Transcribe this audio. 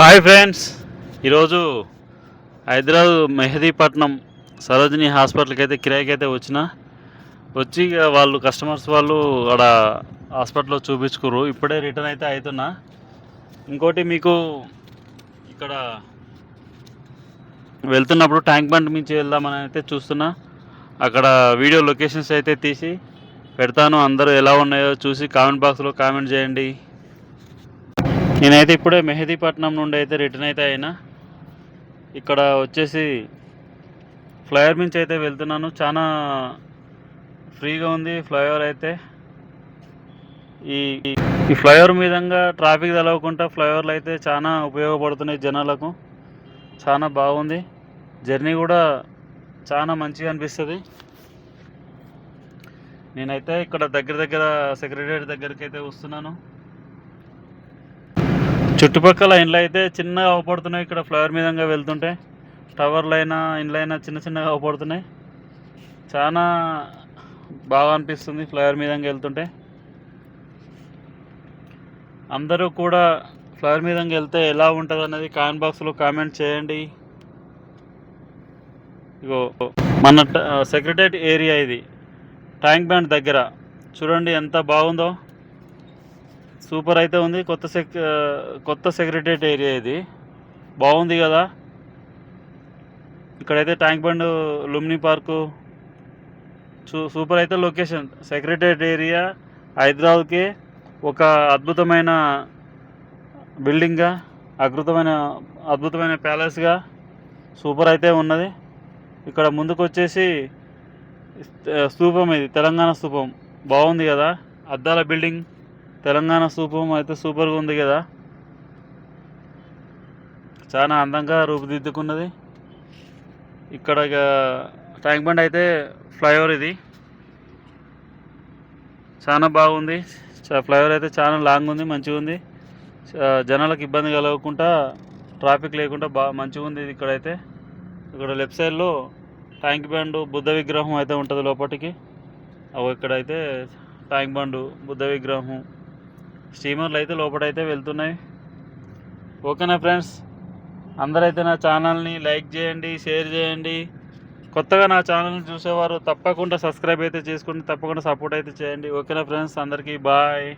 Hi friends, ఈరోజు హైదరాబాద్ మెహదీపట్నం సరోజిని హాస్పిటల్కి అయితే కిరాయికి అయితే వచ్చి వాళ్ళు కస్టమర్స్ వాళ్ళు అక్కడ హాస్పిటల్లో చూపించుకుర్రు. ఇప్పుడే రిటర్న్ అయితే అవుతున్నా. ఇంకోటి మీకు ఇక్కడ వెళ్తున్నప్పుడు ట్యాంక్ బండ్ నుంచి వెళ్దామని అయితే చూస్తున్నా. అక్కడ వీడియో లొకేషన్స్ అయితే తీసి పెడతాను. అందరూ ఎలా ఉన్నాయో చూసి కామెంట్ బాక్స్లో కామెంట్ చేయండి. నేనైతే ఇప్పుడే మెహదీపట్నం నుండి అయితే రిటర్న్ అయితే అయినా. ఇక్కడ వచ్చేసి ఫ్లైఓవర్ నుంచి అయితే వెళ్తున్నాను. చాలా ఫ్రీగా ఉంది ఫ్లైఓవర్ అయితే. ఈ ఫ్లైఓవర్ మీదంగా ట్రాఫిక్ తెలవకుండా ఫ్లైఓవర్లు అయితే చాలా ఉపయోగపడుతున్నాయి జనాలకు. చాలా బాగుంది. జర్నీ కూడా చాలా మంచిగా అనిపిస్తుంది. నేనైతే ఇక్కడ దగ్గర సెక్రటరీ దగ్గరికి అయితే వస్తున్నాను. చుట్టుపక్కల ఇండ్లు అయితే చిన్నగా అవపడుతున్నాయి. ఇక్కడ ఫ్లైఓవర్ మీదంగా వెళ్తుంటే టవర్లు అయినా ఇండ్లు అయినా చిన్నగా అవపడుతున్నాయి. చాలా బాగా అనిపిస్తుంది ఫ్లైఓవర్ మీదంగా వెళ్తుంటే. అందరూ కూడా ఫ్లైఓవర్ మీదంగా వెళ్తే ఎలా ఉంటుంది అన్నది కామెంట్ బాక్స్లో కామెంట్ చేయండి. ఇగో మన సెక్రటరేట్ ఏరియా ఇది, ట్యాంక్ బండ్ దగ్గర చూడండి ఎంత బాగుందో. సూపర్ అయితే ఉంది. కొత్త సెక్రటరేట్ ఏరియా ఇది, బాగుంది కదా. ఇక్కడైతే tank bund, Lumbini park super అయితే లొకేషన్. సెక్రటరేట్ ఏరియా హైదరాబాద్కి ఒక అద్భుతమైన బిల్డింగ్గా, అద్భుతమైన ప్యాలెస్గా సూపర్ అయితే ఉన్నది. ఇక్కడ ముందుకు వచ్చేసి స్తూపం, ఇది తెలంగాణ స్తూపం, బాగుంది కదా. అద్దాల బిల్డింగ్, తెలంగాణ స్తూపం అయితే సూపర్గా ఉంది కదా. చాలా అందంగా రూపుదిద్దుకున్నది. ఇక్కడ ట్యాంక్ బండ్ అయితే ఫ్లైఓవర్ ఇది చాలా బాగుంది. ఫ్లైఓవర్ అయితే చాలా లాంగ్ ఉంది, మంచిగా ఉంది. జనాలకు ఇబ్బంది కలగకుండా, ట్రాఫిక్ లేకుండా మంచిగా ఉంది ఇది. ఇక్కడైతే ఇక్కడ లెఫ్ట్ సైడ్లో ట్యాంక్ బండ్, బుద్ధ విగ్రహం అయితే ఉంటుంది లోపలికి. ఇక్కడైతే ట్యాంక్ బండ్, బుద్ధ విగ్రహం, స్టీమర్లు అయితే లోపలైతే వెళ్తున్నాయి. ఓకేనా ఫ్రెండ్స్, అందరైతే నా ఛానల్ని లైక్ చేయండి, షేర్ చేయండి. కొత్తగా నా ఛానల్ని చూసేవారు తప్పకుండా సబ్స్క్రైబ్ అయితే చేసుకోండి, తప్పకుండా సపోర్ట్ అయితే చేయండి. ఓకేనా ఫ్రెండ్స్, అందరికీ బాయ్.